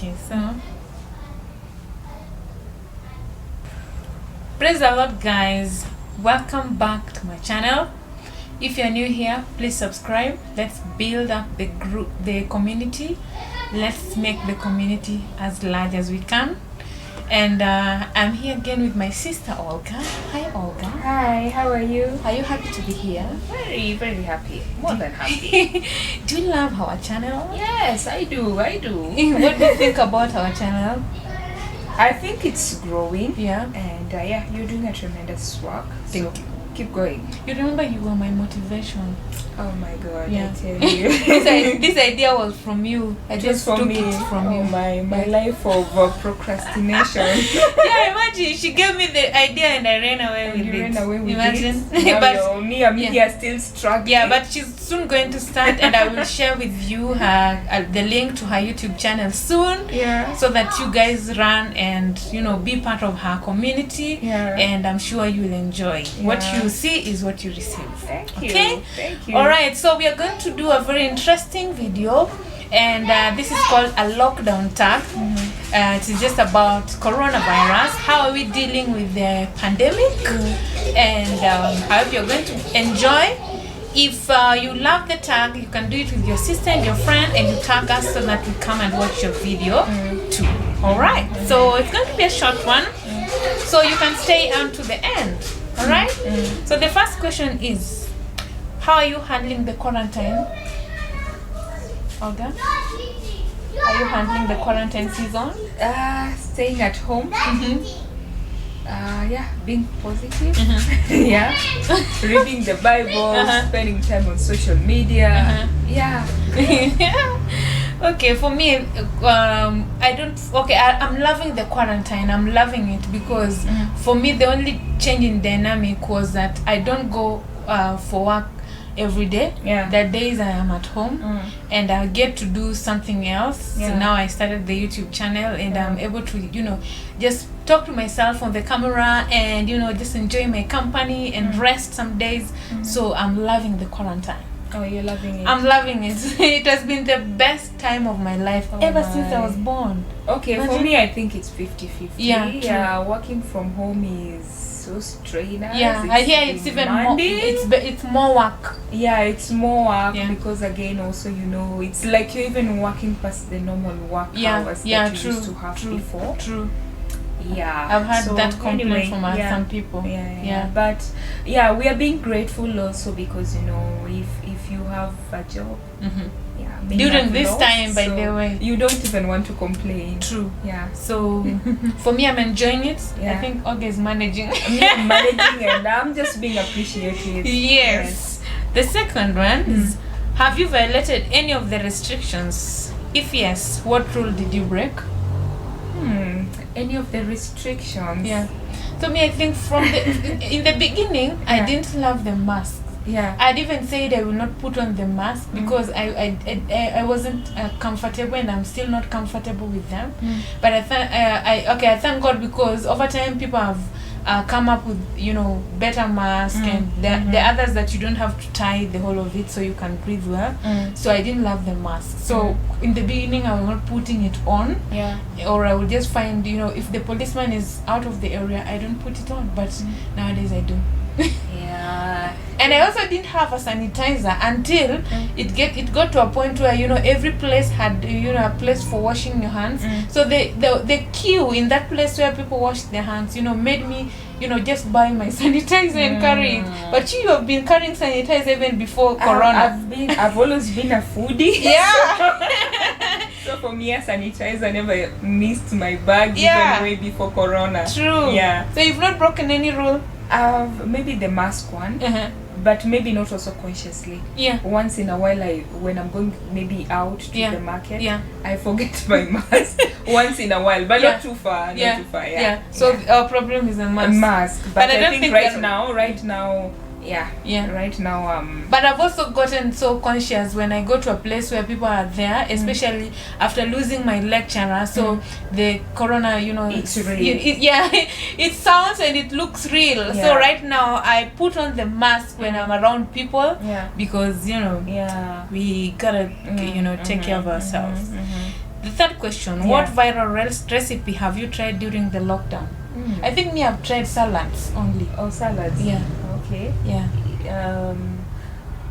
Okay, so praise the Lord, guys. Welcome back to my channel. If you're new here, please subscribe. Let's build up the group, the community. Let's make the community as large as we can. And I'm here again with my sister Olga. Hi, Olga. Hi, how are you? Are you happy to be here? Very, very happy. More than happy. Do you love our channel? Yes, I do. What do you think about our channel? I think it's growing. Yeah. And yeah, you're doing a tremendous work. Thank you. Keep going. You remember you were my motivation. Oh my God, Yeah. I tell you. this idea was from you. I just took it from you. My life of procrastination. Yeah, imagine she gave me the idea and I ran away with it. You ran away with imagine. it. But I'm here still struggling. yeah, but she's soon going to start, and I will share with you her the link to her YouTube channel soon. Yeah. So that you guys run and be part of her community. Yeah. And I'm sure you will enjoy. What you see is what you receive. Thank you. Okay. Thank you. Alright, so we are going to do a very interesting video, and this is called a lockdown tag. It is just about coronavirus. How are we dealing with the pandemic? And I hope you're going to enjoy. If you love the tag, you can do it with your sister and your friend, and you tag us so that we come and watch your video too. Alright, so it's going to be a short one, so you can stay until the end. Alright, so the first question is, how are you handling the quarantine? Olga? Are you handling the quarantine season? Staying at home. Yeah, being positive. Yeah, reading the Bible, spending time on social media. Yeah. Okay, for me, I'm loving the quarantine. I'm loving it because for me, the only change in dynamic was that I don't go for work every day. Yeah. The days I am at home and I get to do something else. Yeah. So now I started the YouTube channel, and I'm able to just talk to myself on the camera and just enjoy my company and rest some days. So I'm loving the quarantine. Oh, you're loving it. I'm loving it. It has been the best time of my life ever since I was born. Okay, for me I think it's 50-50. Yeah, Working from home is so strenuous. Yeah, I hear it's even more. It's more work. Yeah, it's more work because again also it's like you're even working past the normal work hours that you used to have before. True. Yeah, I've had that complaint from some people. But we are being grateful also because if you have a job, during this time, by the way, you don't even want to complain. True. Yeah. So for me, I'm enjoying it. Yeah. I think Olga is managing. I'm managing, and I'm just being appreciative. Yes. The second one is, have you violated any of the restrictions? If yes, what rule did you break? Any of the restrictions? Yeah. So me, I think from in the beginning, I didn't love the mask. Yeah. I'd even said I will not put on the mask because I wasn't comfortable, and I'm still not comfortable with them. But I thank God, because over time people have come up with better mask and the others that you don't have to tie the whole of it, so you can breathe well. So I didn't love the mask. So in the beginning I was not putting it on. Yeah. Or I would just find if the policeman is out of the area, I don't put it on. But nowadays I do. Yeah. And I also didn't have a sanitizer until it got to a point where every place had a place for washing your hands. So the queue in that place where people wash their hands made me just buy my sanitizer and carry it. But you have been carrying sanitizer even before Corona. I've always been a foodie. Yeah. So for me, a sanitizer never missed my bag even way before Corona. True. Yeah. So you've not broken any rule? Maybe the mask one. But maybe not also consciously. Yeah. Once in a while, when I'm going maybe out to the market, I forget my mask once in a while, but not too far. Not too far. Yeah. So our problem is a mask. But I don't think right now. Right now but I've also gotten so conscious when I go to a place where people are there, especially after losing my lecturer. So the corona, it's real. It sounds and it looks real. So right now I put on the mask when I'm around people, because we gotta take care of ourselves. The third question, what viral recipe have you tried during the lockdown? I think me, I've tried salads only. Oh, salads. Yeah. Okay. Yeah.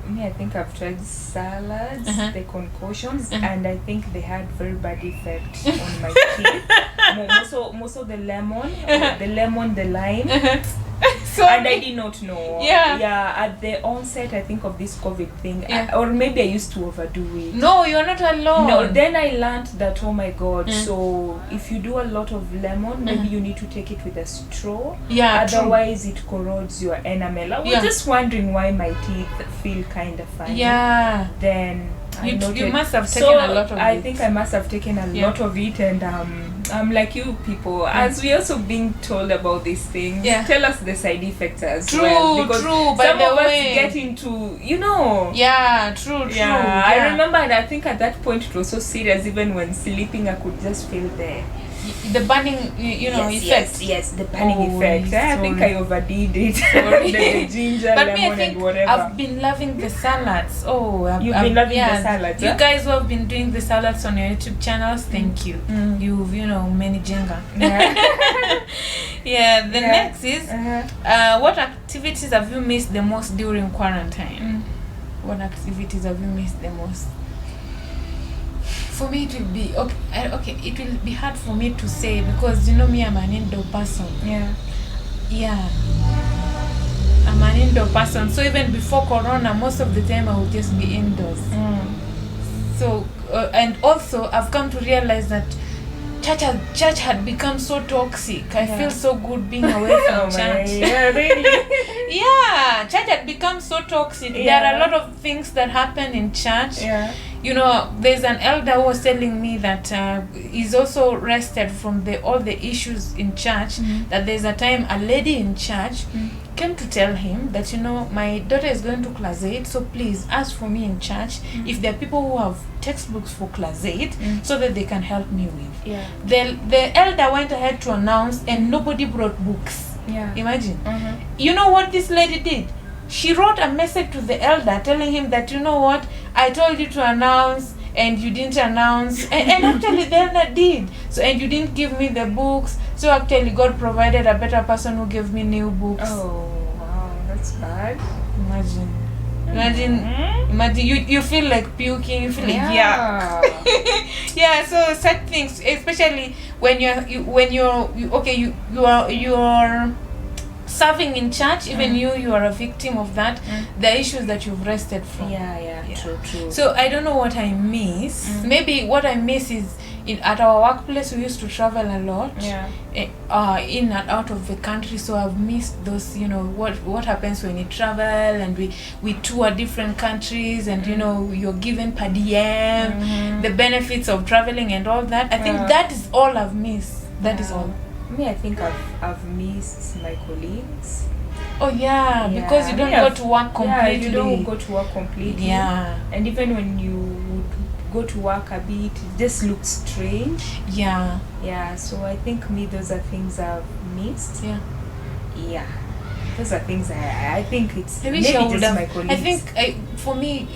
Me, I think I've tried salads, the concoctions, and I think they had very bad effect on my teeth. Most of the lemon, the lime. So and I did not know. Yeah. At the onset, I think, of this COVID thing, or maybe I used to overdo it. No, you're not alone. No, then I learned that, oh my God, so if you do a lot of lemon, maybe you need to take it with a straw. Yeah, otherwise it corrodes your enamel. I was just wondering why my teeth feel kind of funny. Yeah. Then you must have taken a lot of it. I think I must have taken a lot of it, and I'm like you people, as we also being told about these things, tell us the side effects as well. Because true. Some of us get into, Yeah, true. Yeah, I remember, and I think at that point it was so serious. Even when sleeping, I could just feel the burning, effect. Yes, the burning effect. I think I overdid it. the ginger, but lemon, and whatever. I've been loving the salads. You've been loving the salads. You guys who have been doing the salads on your YouTube channels, thank you. You've, many jenga. The next is, what activities have you missed the most during quarantine? What activities have you missed the most? For me, it will be okay. It will be hard for me to say because me, I'm an indoor person. I'm an indoor person. So even before Corona, most of the time I would just be indoors. So and also I've come to realize that church had become so toxic. I feel so good being away from church. Yeah, really. Church had become so toxic. There are a lot of things that happen in church. There's an elder who was telling me that he's also rested from all the issues in church. That there's a time a lady in church came to tell him that my daughter is going to class 8, so please ask for me in church if there are people who have textbooks for class 8 so that they can help me with. The elder went ahead to announce, and nobody brought books. Imagine. You know what this lady did? She wrote a message to the elder telling him that, what, I told you to announce and you didn't announce, and actually the elder did. So, and you didn't give me the books, so actually God provided a better person who gave me new books. Oh wow, that's bad. Imagine you feel like puking, you feel like yuck. So such things, especially when you're serving in church, even you are a victim of that. The issues that you've rested from. True. So I don't know what I miss. Maybe what I miss is at our workplace we used to travel a lot. In and out of the country. So I've missed those. What happens when you travel and we tour different countries, and you're given per diem, the benefits of traveling and all that. I think that is all I've missed. That is all. Me, I think I've missed my colleagues. Because you don't go to work completely. You don't go to work completely. And even when you would go to work a bit, it just looks strange. So I think those are things I've missed. Those are things I think it's maybe just my colleagues. I think for me,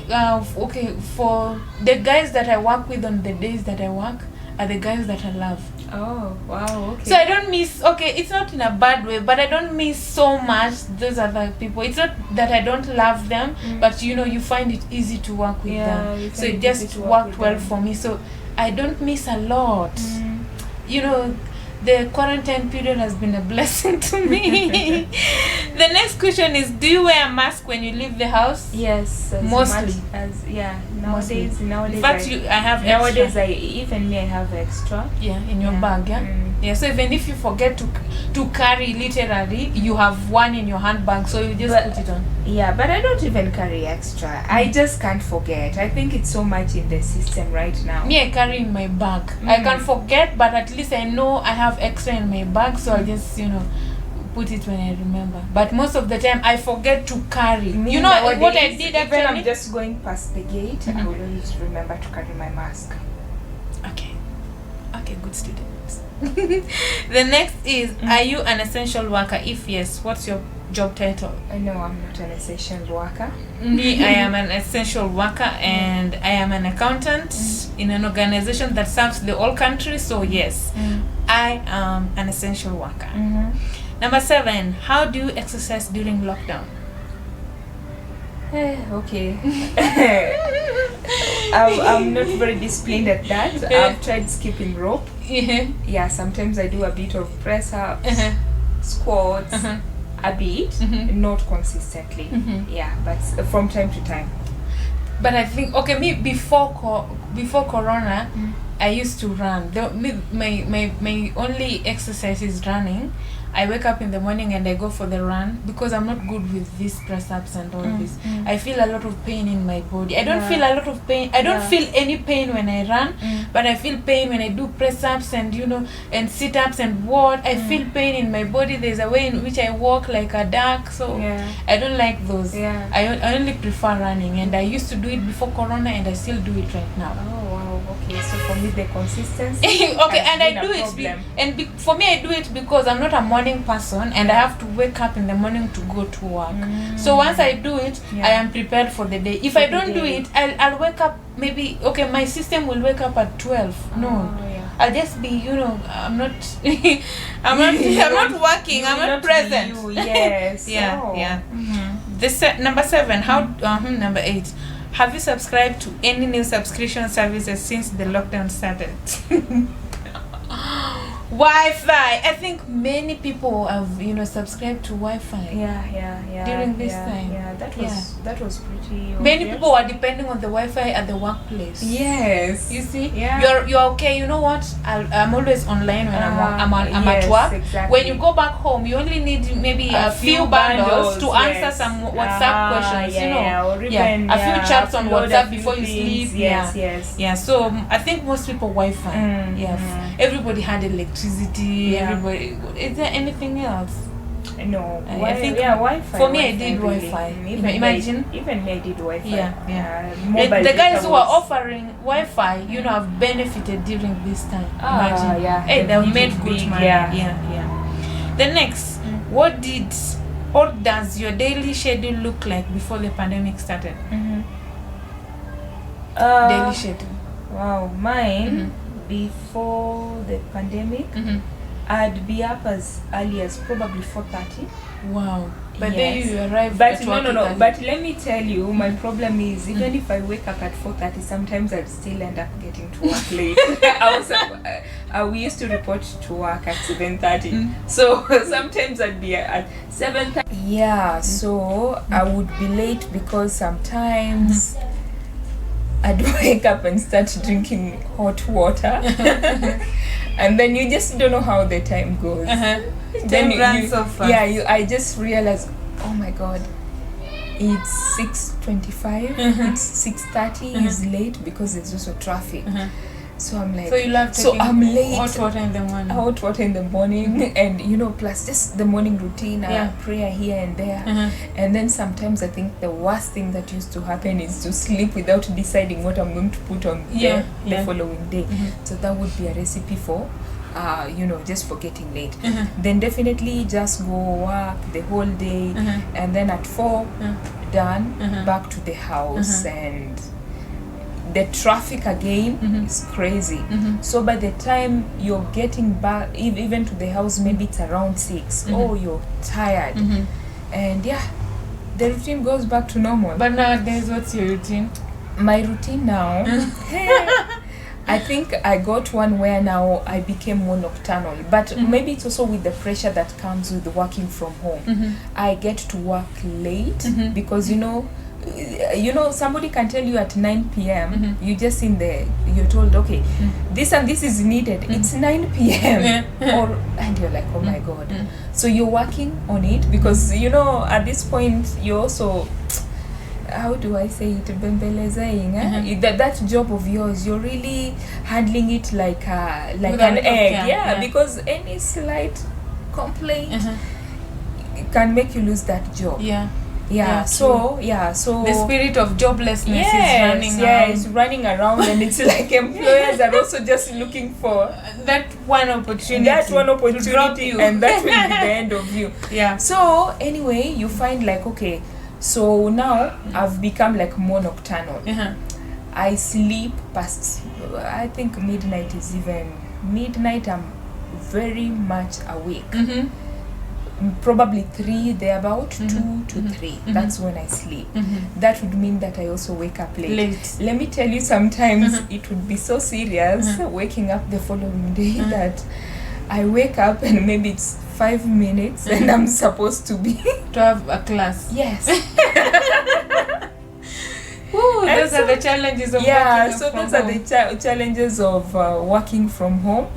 for the guys that I work with on the days that I work are the guys that I love. Oh wow, okay. So I don't miss, it's not in a bad way, but I don't miss so much those other people. It's not that I don't love them, but you find it easy to work with them. So it just worked well for me. So I don't miss a lot. The quarantine period has been a blessing to me. The next question is, do you wear a mask when you leave the house? Yes, mostly. Nowadays. In fact, I have nowadays extra. I have extra. In your bag. So even if you forget to carry, literally, you have one in your handbag, so you just put it on. But I don't even carry extra. I just can't forget. I think it's so much in the system right now. Me, I carry in my bag. I can forget, but at least I know I have extra in my bag, so I'll just put it when I remember. But most of the time I forget to carry. Nowadays, what I did actually? When I'm just going past the gate, I will always remember to carry my mask. Okay, good student. The next is, are you an essential worker? If yes, what's your job title? No, I'm not an essential worker. Me, I am an essential worker, and I am an accountant in an organization that serves the whole country. So yes, I am an essential worker. Number 7, how do you exercise during lockdown? Okay. I'm not very disciplined at that. I've tried skipping rope. Yeah, sometimes I do a bit of press ups, squats, a bit, not consistently. Yeah, but from time to time. But I think, okay, me before Corona, I used to run. My only exercise is running. I wake up in the morning and I go for the run because I'm not good with these press ups and all this. I feel a lot of pain in my body. I don't feel a lot of pain. I don't feel any pain when I run, but I feel pain when I do press ups and and sit ups and what. I feel pain in my body. There's a way in which I walk like a duck, so I don't like those. I only prefer running, and I used to do it before Corona, and I still do it right now. Oh wow, okay. So for me, the consistency. Okay, and I do it, for me, I do it because I'm not a morning person, and I have to wake up in the morning to go to work. So once I do it, I am prepared for the day. If I don't do it, I'll wake up maybe, okay, my system will wake up at 12 noon. I'll just be, I'm not I'm not working, I'm not present. Yes. This number 7, number 8, have you subscribed to any new subscription services since the lockdown started? Wi-Fi. I think many people have subscribed to Wi-Fi. During this time. That was pretty obvious. Many people are depending on the Wi-Fi at the workplace. Yes. You see? You're okay. You know what? I'm always online when I'm at work. Exactly. When you go back home, you only need maybe a few bundles to answer some WhatsApp questions. Or even, a few chats on WhatsApp before you things. sleep. Yes. So I think most people Wi-Fi. Everybody had electricity. Everybody. Is there anything else? No. I think Wi-Fi. For me, I did Wi-Fi. Imagine. Even me, I did Wi-Fi. The guys who are offering Wi-Fi, have benefited during this time. Imagine. Hey, they've made good money. The next, what does your daily schedule look like before the pandemic started? Daily schedule. Wow, mine before the pandemic, I'd be up as early as probably 4:30. Wow. But then you arrive but no. But let me tell you, my problem is even if I wake up at 4:30, sometimes I'll still end up getting to work late. We used to report to work at 7:30, so sometimes I'd be at 7:30. Yeah, so I would be late because sometimes I'd wake up and start drinking hot water. And then you just don't know how the time goes. Then runs so fast. I just realized, oh my god, it's 6:25. It's 6:30. It's late because there's also traffic. So I'm like, I'm late. Hot water in the morning. Hot water in the morning, and plus just the morning routine, prayer here and there, and then sometimes I think the worst thing that used to happen is to sleep without deciding what I'm going to put on the following day. So that would be a recipe for, just for getting late. Then definitely just go work the whole day, and then at 4 done, back to the house and. The traffic again is crazy. So by the time you're getting back even to the house, maybe it's around 6. Oh, you're tired. And the routine goes back to normal. But nowadays, what's your routine? My routine now, I think I got one where now I became more nocturnal. But maybe it's also with the pressure that comes with working from home. I get to work late because somebody can tell you at 9 p.m. You just you're told, okay, this and this is needed. It's 9 p.m. And you're like, oh my god. So you're working on it because at this point you also, how do I say it, bembelezing, that job of yours, you're really handling it like an egg. Because any slight complaint can make you lose that job. So the spirit of joblessness is running around and it's like employers are also just looking for that one opportunity to drop you, and that will be the end of you. So anyway, you find like, okay, so now I've become like more nocturnal. I sleep past, I think midnight. I'm very much awake. Probably 3 thereabout, 2 to 3. That's when I sleep. That would mean that I also wake up late. Let me tell you, sometimes it would be so serious waking up the following day that I wake up and maybe it's 5 minutes and I'm supposed to have a class. Yes. Ooh, those are the challenges of working so from those home. are the challenges of working from home.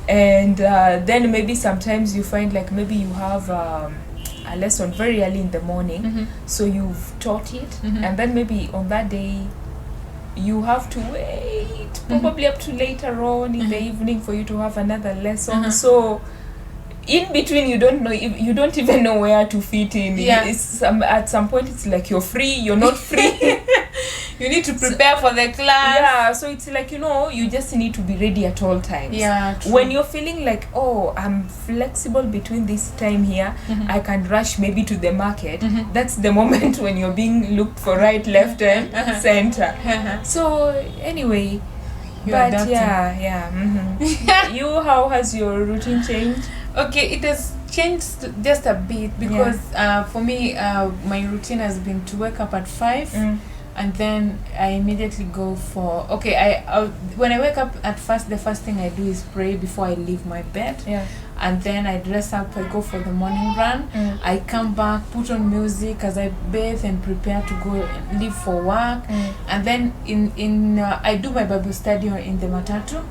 And then maybe sometimes you find like maybe you have a lesson very early in the morning, so you've taught it, and then maybe on that day you have to wait probably up to later on in the evening for you to have another lesson. So in between you don't even know where to fit in. At some point it's like you're free, you're not free. You need to prepare for the class. So it's like, you just need to be ready at all times. True. When you're feeling like, oh, I'm flexible between this time here, I can rush maybe to the market, that's the moment when you're being looked for right, left, and center. So anyway, you, how has your routine changed? Okay, it has changed just a bit because for me, my routine has been to wake up at 5. And then I immediately go for when I wake up at first, the first thing I do is pray before I leave my bed. And then I dress up, I go for the morning run. I come back, put on music as I bathe and prepare to go and leave for work. And then I do my Bible study in the matatu.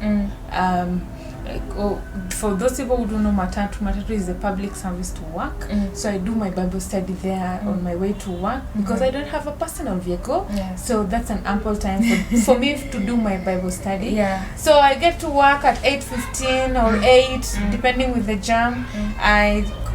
For those people who don't know, matatu is a public service to work. So I do my Bible study there on my way to work because I don't have a personal vehicle. So that's an ample time for me to do my Bible study. So I get to work at 8:15 or 8, depending with the jam.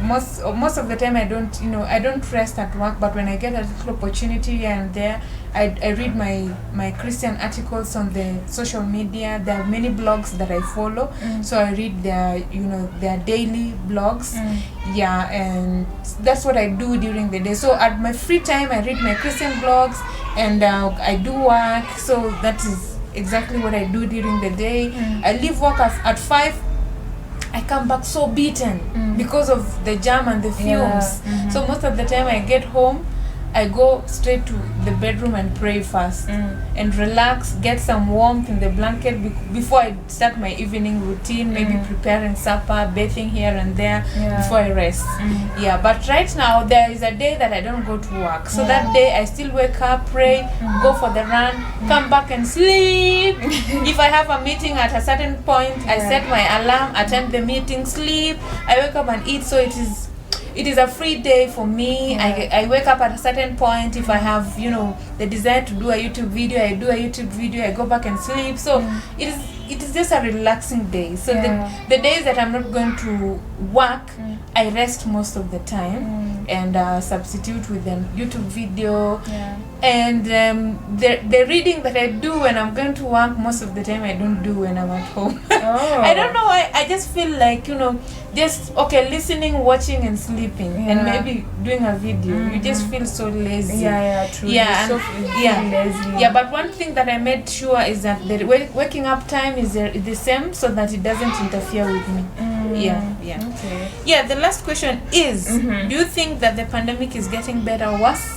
Most of the time I don't rest at work, but when I get a little opportunity here and there, I read my Christian articles on the social media. There are many blogs that I follow, so I read their daily blogs. And that's what I do during the day. So at my free time, I read my Christian blogs and I do work. So that is exactly what I do during the day. I leave work at 5. I come back so beaten because of the jam and the fumes. So most of the time I get home, I go straight to the bedroom and pray first and relax, get some warmth in the blanket before I start my evening routine, maybe preparing supper, bathing here and there before I rest. But right now there is a day that I don't go to work. So that day I still wake up, pray, go for the run, come back and sleep. If I have a meeting at a certain point, I set my alarm, attend the meeting, sleep, I wake up and eat. So it is a free day for me. I wake up at a certain point. If I have the desire to do a YouTube video, I do a YouTube video, I go back and sleep. So it is just a relaxing day. So the days that I'm not going to work, I rest most of the time and substitute with a YouTube video. And the reading that I do when I'm going to work, most of the time I don't do when I'm at home. I don't know why. I just feel like just listening, watching and sleeping and maybe doing a video. You just feel so lazy. True. Lazy. But one thing that I made sure is that the waking up time is the same, so that it doesn't interfere with me. The last question is, do you think that the pandemic is getting better or worse?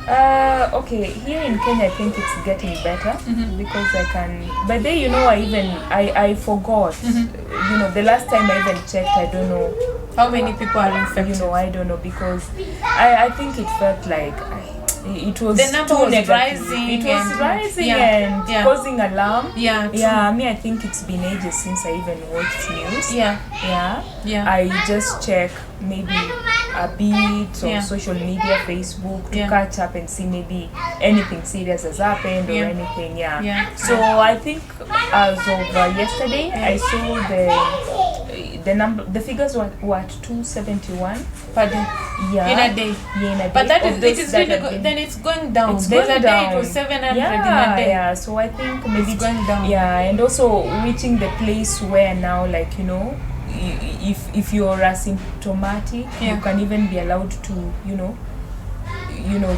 Here in Kenya I think it's getting better because but then I forgot. The last time I even checked, I don't know how many people are infected. I don't know, because I think it felt like it was the number was rising. It was rising and causing alarm. I think it's been ages since I even watched news. I just check maybe a bit on social media, Facebook, to catch up and see maybe anything serious has happened or anything. So I think as of yesterday, I saw the figures were at 271 per day. Yeah. In a day. Yeah, in a day. But it is really then it's going down. There's a day it was 700 in a day. Yeah, so I think maybe it's going down. Yeah, and also reaching the place where now, like, you know, if you're asymptomatic, you can even be allowed to, you know,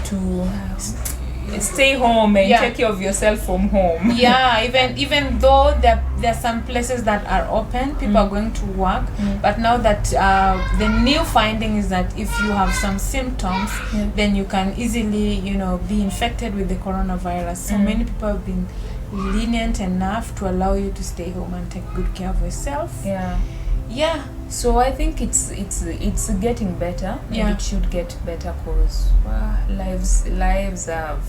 to stay home and take care of yourself from home. Yeah, even though there are some places that are open, people are going to work, but now that the new finding is that if you have some symptoms, then you can easily, you know, be infected with the coronavirus. So many people have been lenient enough to allow you to stay home and take good care of yourself. Yeah. So I think it's getting better, and it should get better, because lives have,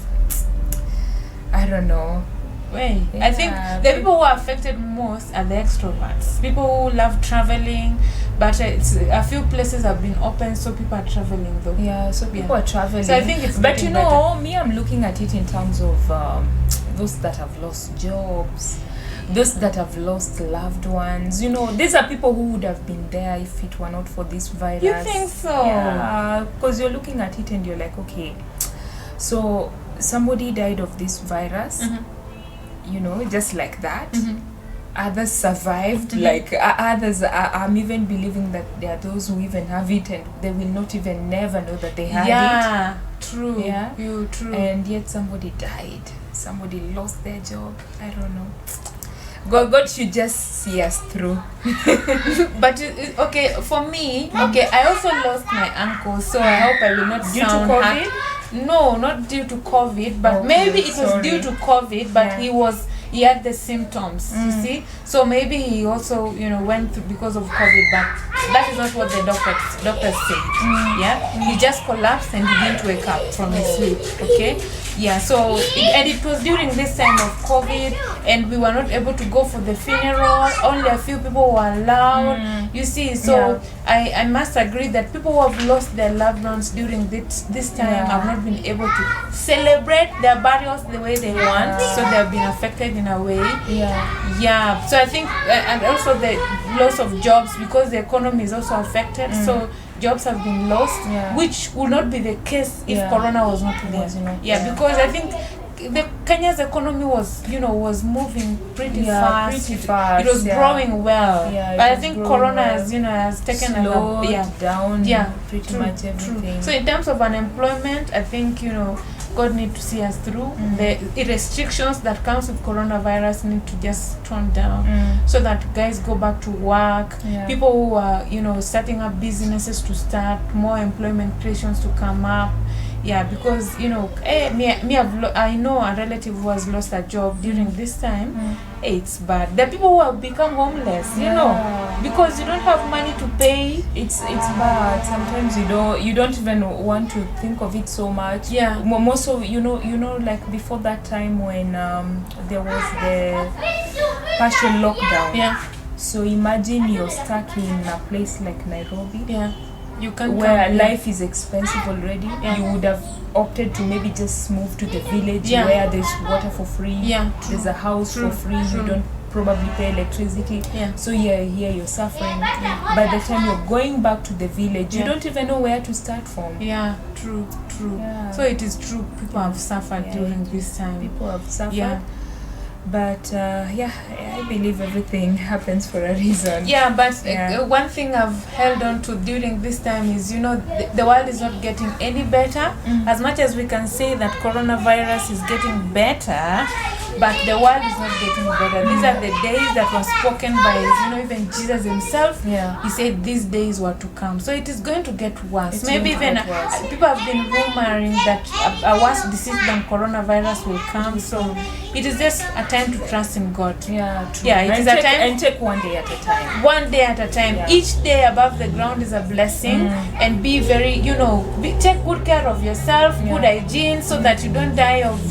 I don't know. I think the people who are affected most are the extroverts, people who love traveling, but a few places have been open, so people are traveling though. Yeah, so people are traveling. So I think it's but you know better. Me, I'm looking at it in terms of those that have lost jobs, those that have lost loved ones. You know, these are people who would have been there if it were not for this virus. You think so? Yeah, because you're looking at it and you're like, okay, so somebody died of this virus, you know, just like that. Others survived, like others I'm even believing that there are those who even have it and they will not even never know that they had it. True. True. And yet somebody died, somebody lost their job. I don't know. God should just see us through. But okay, for me, I also lost my uncle, so I hope I will not sound due to COVID? No, not due to COVID, but maybe it was due to COVID, but he had the symptoms, you see. So maybe he also, you know, went through because of COVID, but that is not what the doctors said. He just collapsed and he didn't wake up from his sleep. So and it was during this time of COVID, and we were not able to go for the funeral. Only a few people were allowed, you see. So I must agree that people who have lost their loved ones during this time have not been able to celebrate their burials the way they want, so they have been affected in a way. So I think and also the loss of jobs, because the economy is also affected, so jobs have been lost, which would not be the case if corona was not there. Because I think the Kenya's economy was moving pretty fast. It was growing well, but I think corona has taken down pretty much everything. So in terms of unemployment, I think God need to see us through. The restrictions that comes with coronavirus need to just tone down, so that guys go back to work. People who are setting up businesses to start, more employment creations to come up. Because I know a relative who has lost a job during this time. It's bad. There are people who have become homeless, because you don't have money to pay. It's bad. Sometimes you don't even want to think of it so much. More so, like before that time when there was the partial lockdown. So imagine you're stuck in a place like Nairobi. You can where life is expensive already. You would have opted to maybe just move to the village where there's water for free, there's a house for free, you don't probably pay electricity. So here you're suffering. By the time you're going back to the village, you don't even know where to start from. True. So it is true, people have suffered during this time. People have suffered. But I believe everything happens for a reason. But one thing I've held on to during this time is, the world is not getting any better. As much as we can say that coronavirus is getting better, but the world is not getting better. These are the days that were spoken by, even Jesus himself. He said these days were to come. So it is going to get worse. Maybe even people have been rumoring that a worse disease than coronavirus will come. So it is just a time to trust in God. True. It is a time, and take one day at a time. One day at a time. Each day above the ground is a blessing, and be very, take good care of yourself, good hygiene, so that you don't die of,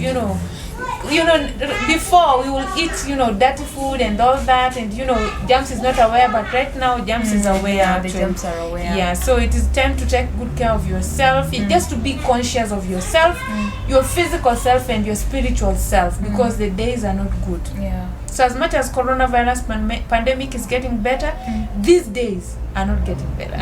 before we will eat, dirty food and all that, and James is not aware, but right now James is aware. The James are aware. So it is time to take good care of yourself. Just to be conscious of yourself. your physical self and your spiritual self, because the days are not good. So as much as coronavirus pandemic is getting better, these days are not getting better.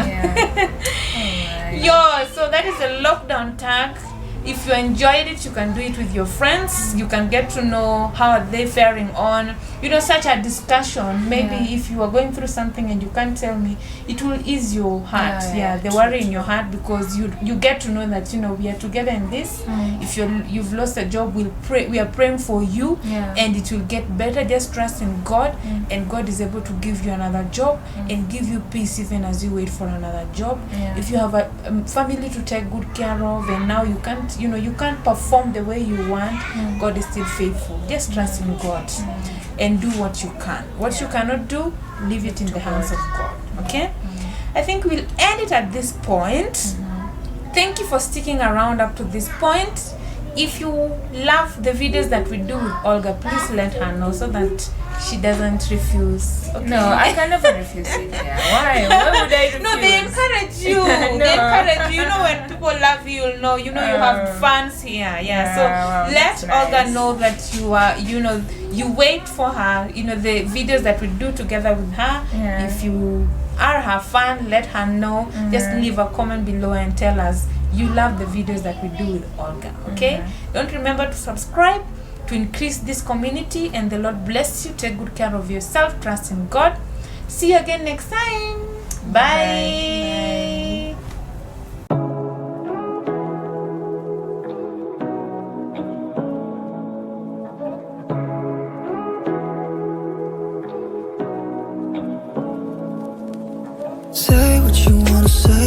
Yo, so that is a lockdown tag. If you enjoyed it, you can do it with your friends. You can get to know how are they faring on. Such a discussion. Maybe if you are going through something and you can't tell me, it will ease your heart. The worry in your heart, because you get to know that we are together in this. If you've lost a job, we are praying for you, and it will get better. Just trust in God, and God is able to give you another job and give you peace even as you wait for another job. If you have a family to take good care of, and now you can't perform the way you want, God is still faithful. Just trust in God and do what you can. What you cannot do, leave it in the hands of God. Okay? I think we'll end it at this point. Thank you for sticking around up to this point. If you love the videos that we do with Olga, please let her know so that she doesn't refuse. Okay? No, I can never refuse it. Why? Why would I refuse? No, they encourage you. No. They encourage you. When people love you, you have fans here. So let Olga know that you are, you wait for her. The videos that we do together with her. If you are her fan, let her know. Just leave a comment below and tell us you love the videos that we do with Olga. Okay? Don't remember to subscribe to increase this community, and the Lord bless you. Take good care of yourself. Trust in God. See you again next time. Bye. Say what you wanna say.